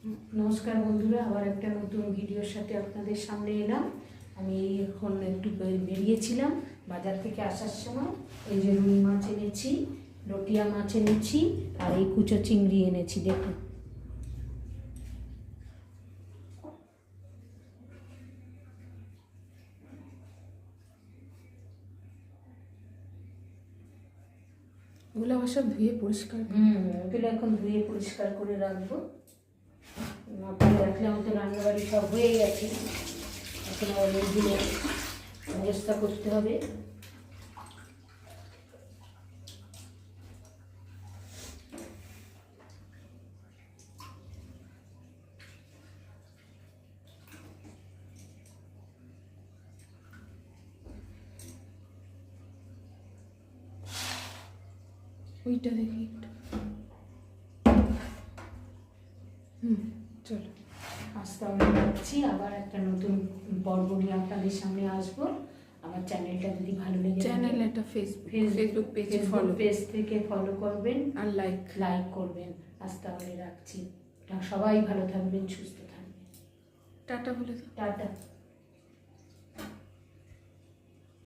নমস্কার বন্ধুরা, আবার একটা নতুন ভিডিওর সাথে আপনাদের সামনে এলাম। আমি এখন একটু বেরিয়েছিলাম বাজার থেকে আসার সময়। এই যে রুই মাছ এনেছি, লটিয়া মাছ এনেছি, আর এই কুচো চিংড়ি এনেছি। দেখুন, ওগুলো আবার সব ধুয়ে পরিষ্কার ওগুলো এখন ধুয়ে পরিষ্কার করে রাখবো। আপনারা রাখলে আমাদের রান্নাবাড়ি সব হয়ে গেছে, এখন আবার এইগুলো ব্যবস্থা করতে হবে। ওইটা দেখি একটু। চলো আজকে আমরা যাচ্ছি, আবার একটা নতুন পর্ব নিয়ে আপনাদের সামনে আসবো। আমার চ্যানেলটা যদি ভালো লেগে চ্যানেল একটা ফেসবুক পেজে ফলো, পেজ থেকে ফলো করবেন আর লাইক করবেন। আজ তাহলে রাখছি, সবাই ভালো থাকবেন, সুস্থ থাকবেন। টাটা বলে দাও। টাটা।